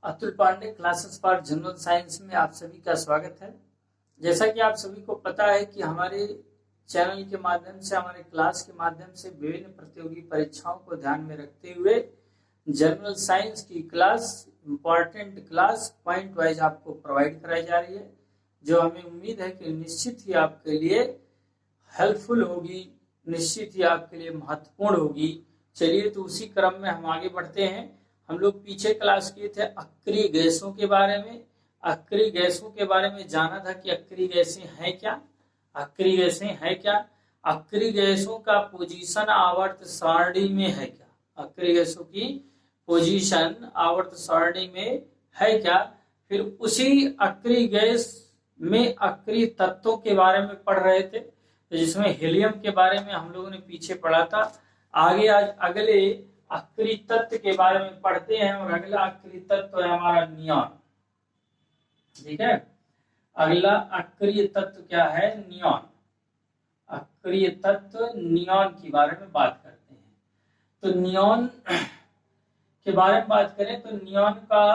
Atul Pandey classes for general science में आप सभी का स्वागत है। जैसा कि आप सभी को पता है कि हमारे चैनल के माध्यम से, हमारे क्लास के माध्यम से विभिन्न प्रतियोगी परीक्षाओं को ध्यान में रखते हुए जनरल साइंस की class, important class point wise आपको प्रोवाइड कराई जा रही है, जो हमें उम्मीद है कि निश्चित ही आपके लिए हेल्पफुल होगी, निश्चित ही आपके लिए महत्वपूर्ण होगी। चलिए तो उसी क्रम में हम आगे बढ़ते हैं। हम लोग पीछे क्लास किए थे अक्रिय गैसों के बारे में। अक्रिय गैसों के बारे में जाना था कि अक्रिय गैसें हैं क्या, अक्रिय गैसें हैं क्या, अक्रिय गैसों का पोजीशन आवर्त सारणी में है क्या, अक्रिय गैसों की पोजीशन आवर्त सारणी में है क्या। फिर उसी अक्रिय गैस में अक्रिय तत्वों के बारे में पढ़ रहे थे, जिसमें हीलियम के बारे में हम लोगों ने पीछे पढ़ा था। आगे आज अगले अक्रिय तत्व के बारे में पढ़ते हैं, और अगला अक्रिय तत्व है हमारा नियॉन। ठीक है, अगला अक्रिय तत्व क्या है? नियॉन। अक्रिय तत्व नियॉन के बारे में बात करते हैं। तो नियॉन के बारे में बात करें तो नियॉन का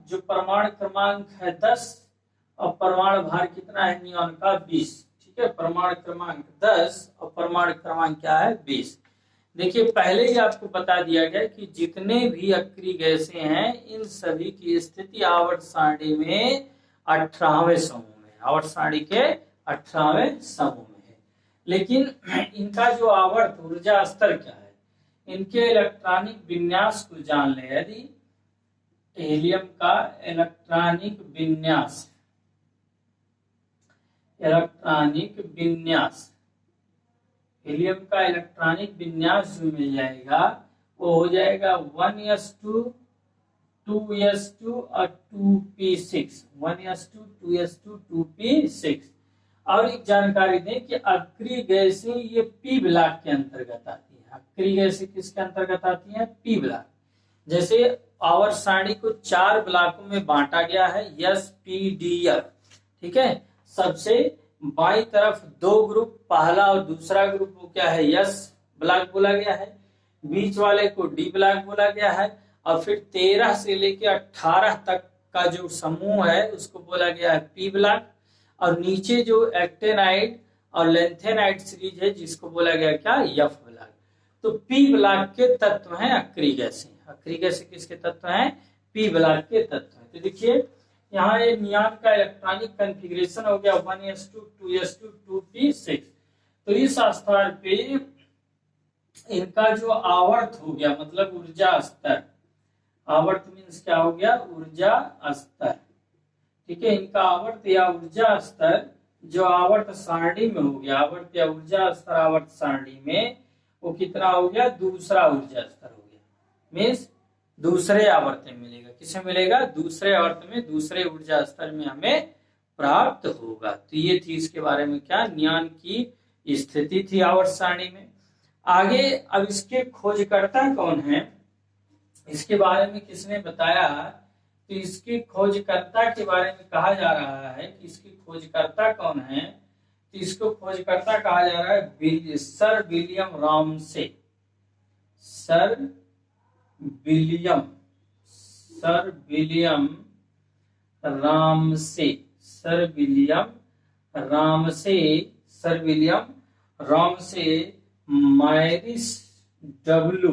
जो परमाणु क्रमांक है 10 और परमाणु भार कितना है नियॉन का? 20। ठीक है, परमाणु क्रमांक 10 और परमाणु क्रमांक क्या है? 20। देखिए, पहले ही आपको बता दिया गया कि जितने भी अक्रिय गैसें हैं इन सभी की स्थिति आवर्त सारणी में 18वें समूह में, आवर्त सारणी के 18वें समूह में है। लेकिन इनका जो आवर्त ऊर्जा स्तर क्या है, इनके इलेक्ट्रॉनिक विन्यास को जान ले। यदि हीलियम का इलेक्ट्रॉनिक विन्यास, हीलियम का इलेक्ट्रॉनिक विन्यास जो मिल जाएगा वो हो जाएगा 1s2 2s2 और 2p6, 1s2 2s2 2p6। और एक जानकारी दें कि अक्रिय गैसें ये पी ब्लॉक के अंतर्गत आती है। अक्रिय गैसें किसके अंतर्गत आती हैं? P block. जैसे आवर्त सारणी को 4 ब्लॉकों में बांटा गया है, एस पी डी एफ। ठीक है, सबसे बाई तरफ 2 ग्रुप, पहला और दूसरा ग्रुप को क्या है? एस ब्लॉक बोला गया है। बीच वाले को डी ब्लॉक बोला गया है। और फिर 13 से लेकर 18 तक का जो समूह है उसको बोला गया है पी ब्लॉक। और नीचे जो एक्टेनाइड और लेंथेनाइड सीरीज है जिसको बोला गया क्या? F block. तो पी ब्लॉक के तत्व हैं अक्रिय गैसें। अक्रिय गैसें किसके तत्व हैं? पी ब्लॉक के तत्व हैं। तो देखिए, यहाँ ये नियॉन का इलेक्ट्रॉनिक कॉन्फ़िगरेशन हो गया 1s2 2s2 2p6। तो इस स्थान पे इनका जो आवर्त हो गया, मतलब ऊर्जा स्तर, आवर्त मीन्स क्या हो गया? ऊर्जा स्तर। ठीक है, इनका आवर्त या ऊर्जा स्तर जो आवर्त सारणी में हो गया, आवर्त या ऊर्जा स्तर आवर्त सारणी में वो कितना हो गया? दूसरा ऊर्जा स्तर हो गया। मीन्स दूसरे आवर्त में मिलेगा। किसे मिलेगा? दूसरे आवर्त में, दूसरे ऊर्जा स्तर में हमें प्राप्त होगा। तो ये थी इसके बारे में क्या? नियॉन की स्थिति थी आवर्त सारणी में। आगे अब इसके खोजकर्ता कौन है, इसके बारे में किसने बताया? तो इसके खोजकर्ता के बारे में कहा जा रहा है कि इसके खोजकर्ता कौन है। तो इसको खोजकर्ता कहा जा रहा है sir William Ramsay. Sir William Ramsay, sir William Ramsay Morris W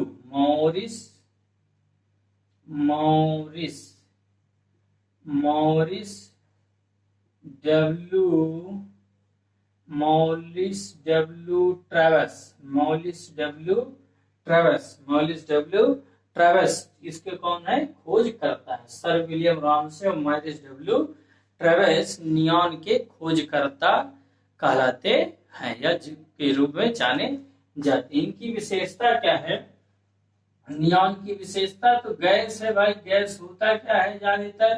Travers इसके कौन है? खोज करता है। सर विलियम रामसे और मॉरिस डब्ल्यू ट्रेवेस नियॉन के खोजकर्ता कहलाते हैं या के रूप में जाने जाते। इनकी विशेषता क्या है? नियॉन की विशेषता तो गैस है भाई। गैस होता क्या है? ज्यादातर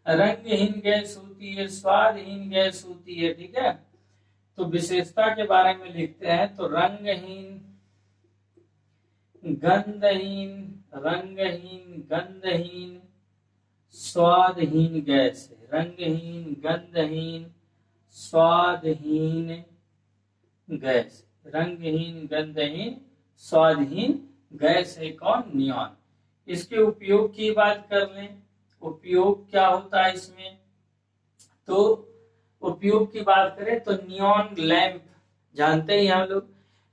रंगहीन गैस होती है, स्वादहीन गैस होती है। ठीक है, तो विशेषता के बारे में लिखते हैं तो रंगहीन, गंधहीन, स्वादहीन गैस है। रंगहीन, गंधहीन, स्वादहीन गैस, रंगहीन, गंधहीन, स्वादहीन गैस है कौन? नियॉन। इसके उपयोग की बात कर लें, उपयोग क्या होता है इसमें, तो उपयोग की बात करें तो नियॉन लैंप जानते ही हम लोग,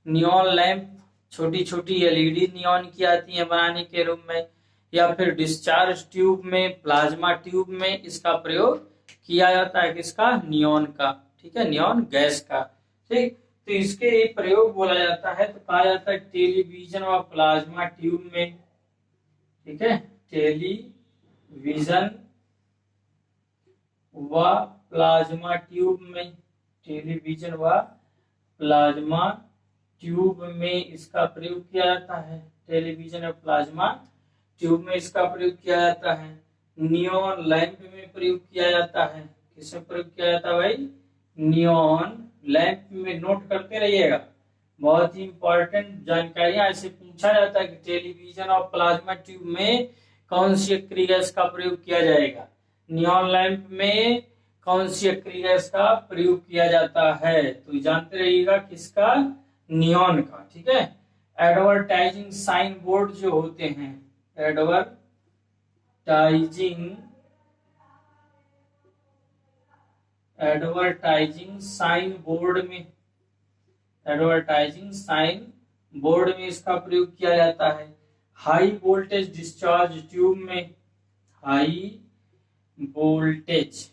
नियॉन लैंप छोटी छोटी एलईडी नियॉन की आती है बनाने के रूप में, या फिर डिस्चार्ज ट्यूब में, प्लाज्मा ट्यूब में इसका प्रयोग किया जाता है, किसका, नियॉन का, ठीक है, नियॉन गैस का, ठीक। तो इसके प्रयोग बोला जाता है तो कहा जाता है टेलीविजन और प्लाज्मा ट्यूब में, ठीक है, टेलीविजन व प्लाज्मा ट्यूब में, टेलीविजन व प्लाज्मा ट्यूब में इसका प्रयोग किया जाता है, टेलीविजन और प्लाज्मा ट्यूब में इसका प्रयोग किया जाता है। नियॉन लैंप में प्रयोग किया जाता है, किसमें प्रयोग किया जाता है भाई, नियॉन लैंप में, नोट करते रहिएगा, बहुत ही इंपॉर्टेंट जानकारियां, ऐसे पूछा जाता है कि टेलीविजन और प्लाज्मा ट्यूब में कौन सी अक्रिय गैस का प्रयोग किया जाएगा, नियॉन लैंप में कौन सी अक्रिय गैस का प्रयोग किया जाता है, तो जानते रहिएगा किसका, नियॉन का, ठीक है। एडवर्टाइजिंग साइन बोर्ड जो होते हैं, एडवर्टाइजिंग साइन बोर्ड में, एडवर्टाइजिंग साइन बोर्ड में इसका प्रयोग किया जाता है। हाई वोल्टेज डिस्चार्ज ट्यूब में, हाई वोल्टेज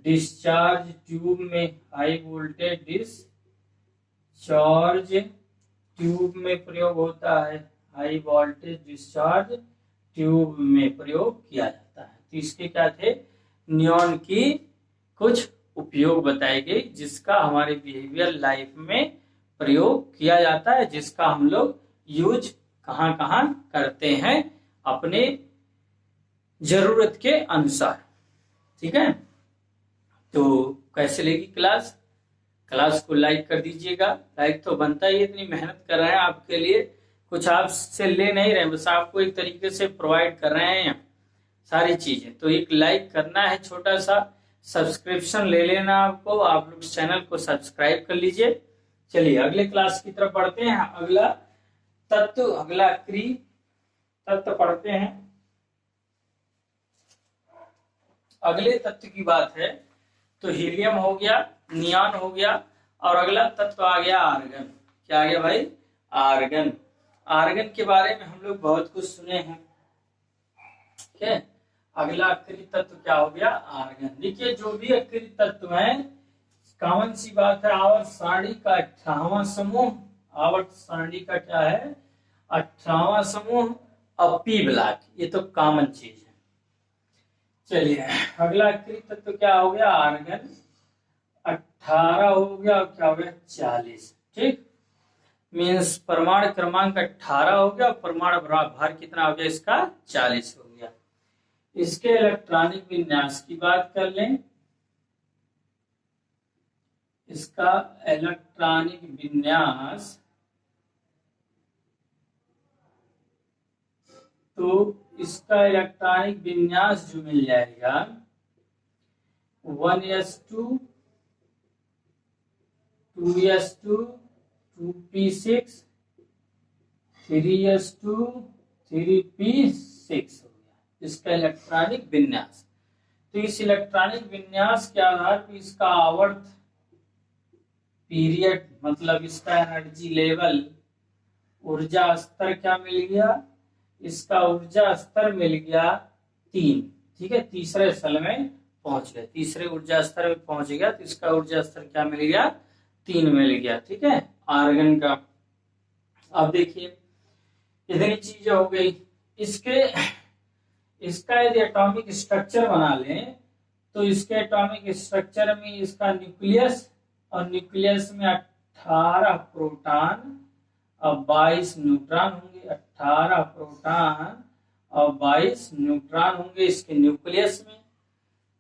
डिस्चार्ज ट्यूब में, हाई वोल्टेज डिस्चार्ज ट्यूब में प्रयोग होता है, हाई वोल्टेज डिस्चार्ज ट्यूब में प्रयोग किया जाता है। तो इसके क्या थे, नियॉन की कुछ उपयोग बताए गए जिसका हमारे बिहेवियर लाइफ में प्रयोग किया जाता है, जिसका हम लोग यूज कहां कहां करते हैं अपने जरूरत के अनुसार, ठीक है। तो कैसे लगी क्लास, क्लास को लाइक कर दीजिएगा, लाइक तो बनता ही, इतनी मेहनत कर रहे हैं आपके लिए, कुछ आपसे ले नहीं रहे, बस आपको एक तरीके से प्रोवाइड कर रहे हैं सारी चीजें, तो एक लाइक करना है, छोटा सा सब्सक्रिप्शन ले लेना आपको, आप लोग चैनल को सब्सक्राइब कर लीजिए। चलिए अगले क्लास की तरफ बढ़ते हैं, अगला तत्व, अगला अक्रिय तत्व पढ़ते हैं। अगले तत्व की बात है तो हीलियम हो गया, नियॉन हो गया, और अगला तत्व आ गया आर्गन। क्या आ गया भाई, आर्गन। आर्गन के बारे में हम लोग बहुत कुछ सुने हैं, ठीक है। अगला अक्रिय तत्व क्या हो गया, आर्गन। देखिए जो भी अक्रिय तत्व है, कॉमन सी बात है, आवर्त सारणी का 18वां समूह, आवर्त सारणी का क्या है, 18वां समूह, अपी ब्लॉक, ये तो कॉमन चीज है। चलिए अगला अक्रिय तत्व क्या हो गया, आर्गन। 18 हो गया, क्या हो गया 40, ठीक, मीन्स परमाणु क्रमांक 18 हो गया, परमाणु भार कितना हो गया इसका, 40 हो गया। इसके इलेक्ट्रॉनिक विन्यास की बात कर लें, इसका इलेक्ट्रॉनिक विन्यास, तो इसका इलेक्ट्रॉनिक विन्यास जो मिल जाएगा 1s2 2s2 2p6 3s2 3p6 हो गया इसका इलेक्ट्रॉनिक विन्यास। तो इस इलेक्ट्रॉनिक विन्यास के आधार पर इसका आवर्त पीरियड, मतलब इसका एनर्जी लेवल, ऊर्जा स्तर क्या मिल गया, इसका ऊर्जा स्तर मिल गया 3, ठीक है, तीसरे स्थल में पहुंच गया, तीसरे ऊर्जा स्तर में पहुंच गया, तो इसका ऊर्जा स्तर क्या मिल गया, 3 मिल गया, ठीक है, आर्गन का। अब देखिए इतनी चीजें हो गई, इसका यदि एटॉमिक स्ट्रक्चर बना लें तो इसके एटॉमिक स्ट्रक्चर में इसका न्यूक्लियस, और न्यूक्लियस में 18 प्रोटॉन और 22 न्यूट्रॉन होंगे, 18 प्रोटॉन और 22 न्यूट्रॉन होंगे इसके न्यूक्लियस में।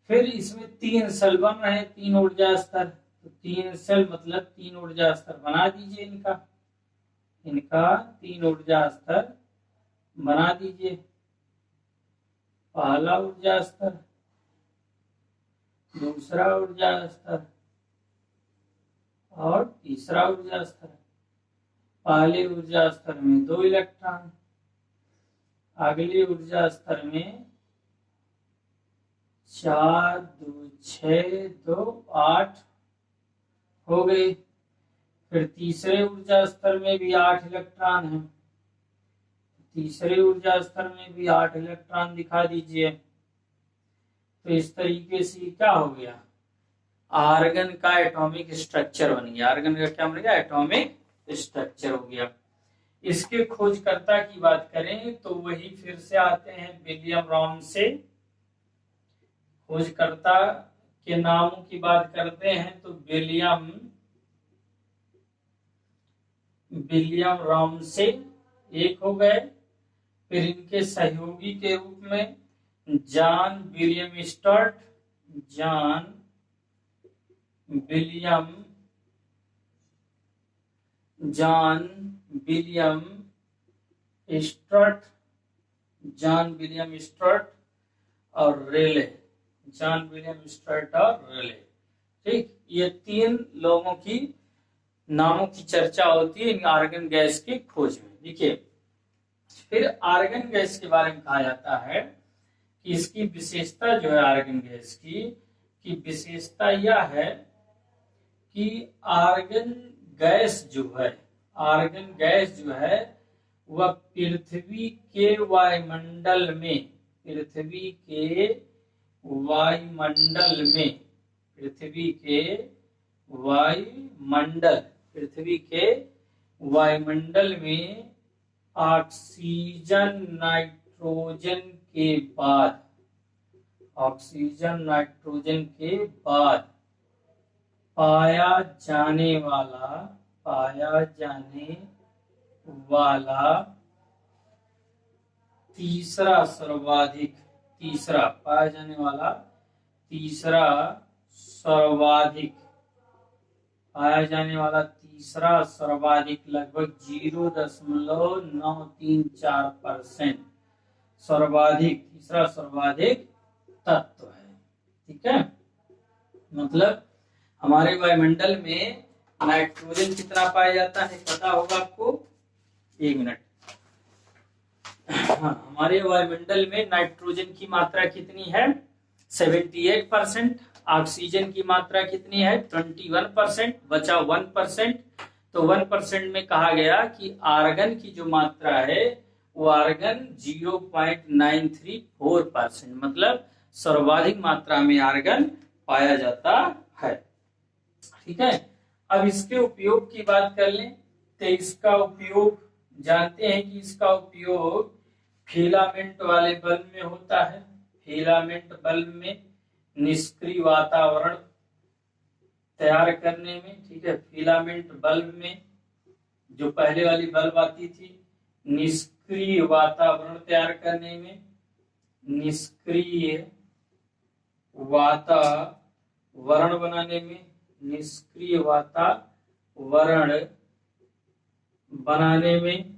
फिर इसमें 3 सेल बन रहे हैं, 3 ऊर्जा स्तर, तो 3 सेल मतलब 3 ऊर्जा स्तर बना दीजिए, इनका 3 ऊर्जा स्तर बना दीजिए। पहला ऊर्जा स्तर, दूसरा ऊर्जा स्तर और तीसरा ऊर्जा स्तर। पहले ऊर्जा स्तर में 2 इलेक्ट्रॉन, अगले ऊर्जा स्तर में 4 2 6 2 8 हो गए। फिर तीसरे ऊर्जा स्तर में भी 8 इलेक्ट्रॉन है, तीसरे ऊर्जा स्तर में भी 8 इलेक्ट्रॉन दिखा दीजिए। तो इस तरीके से क्या हो गया, आर्गन का एटॉमिक स्ट्रक्चर बन गया। आर्गन का क्या बन गया, एटॉमिक स्ट्रक्चर हो गया। इसके खोजकर्ता की बात करें तो वही फिर से आते हैं विलियम रामसे। खोजकर्ता के नामों की बात करते हैं तो विलियम रामसे एक हो गए। फिर इनके सहयोगी के रूप में John William Sturt, John William Sturt और रेले, जॉन विलियम स्टर्ट और रेले। ठीक, ये 3 लोगों की नामों की चर्चा होती है इन आर्गन गैस की खोज में। देखिए, फिर आर्गन गैस के बारे में कहा जाता है कि इसकी विशेषता जो है आर्गन गैस की विशेषता यह है कि आर्गन गैस जो है वह पृथ्वी के वायुमंडल में ऑक्सीजन नाइट्रोजन के बाद पाया जाने वाला तीसरा सर्वाधिक लगभग 0.934% तीसरा सर्वाधिक तत्व है। ठीक है, मतलब हमारे वायुमंडल में नाइट्रोजन कितना पाया जाता है पता होगा आपको, 1 मिनट। हाँ, हमारे वायुमंडल में नाइट्रोजन की मात्रा कितनी है, 78%। ऑक्सीजन की मात्रा कितनी है, 21%, बचा 1%। तो 1% में कहा गया कि आर्गन की जो मात्रा है वो आर्गन 0.934%, मतलब सर्वाधिक मात्रा में आर्गन पाया जाता है। ठीक है, अब इसके उपयोग की बात कर लें तो इसका उपयोग जानते हैं कि इसका उपयोग फिलामेंट वाले बल्ब में होता है। फिलामेंट बल्ब में निष्क्रिय वातावरण तैयार करने में। ठीक है, फिलामेंट बल्ब में जो पहले वाली बल्ब आती थी, निष्क्रिय वातावरण तैयार करने में, निष्क्रिय वातावरण बनाने में, निष्क्रिय वातावरण बनाने में,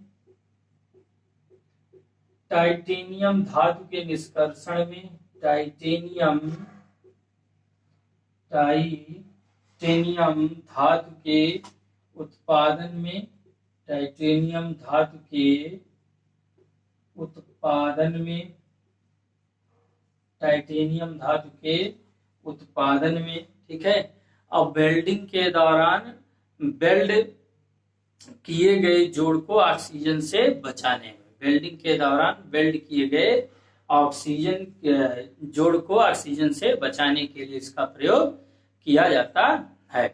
टाइटेनियम धातु के निष्कर्षण में, टाइटेनियम धातु के उत्पादन में, टाइटेनियम धातु के उत्पादन में, टाइटेनियम धातु के उत्पादन में। ठीक है, अब वेल्डिंग के दौरान वेल्ड किए गए जोड़ को ऑक्सीजन से बचाने में, वेल्डिंग के दौरान वेल्ड किए गए ऑक्सीजन जोड़ को ऑक्सीजन से बचाने के लिए इसका प्रयोग किया जाता है।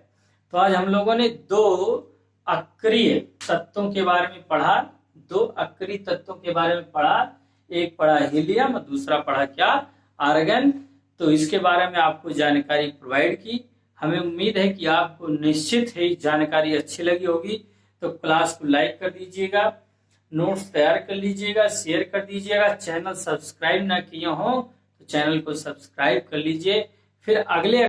तो आज हम लोगों ने 2 अक्रिय तत्वों के बारे में पढ़ा, 2 अक्रिय तत्वों के बारे में पढ़ा। एक पढ़ा हीलियम, दूसरा पढ़ा क्या, आर्गन। तो इसके बारे में आपको जानकारी प्रोवाइड की। हमें उम्मीद है कि आपको निश्चित ही जानकारी अच्छी लगी होगी। तो क्लास को लाइक कर दीजिएगा, नोट्स तैयार कर लीजिएगा, शेयर कर दीजिएगा। चैनल सब्सक्राइब ना किए हो तो चैनल को सब्सक्राइब कर लीजिए। फिर अगले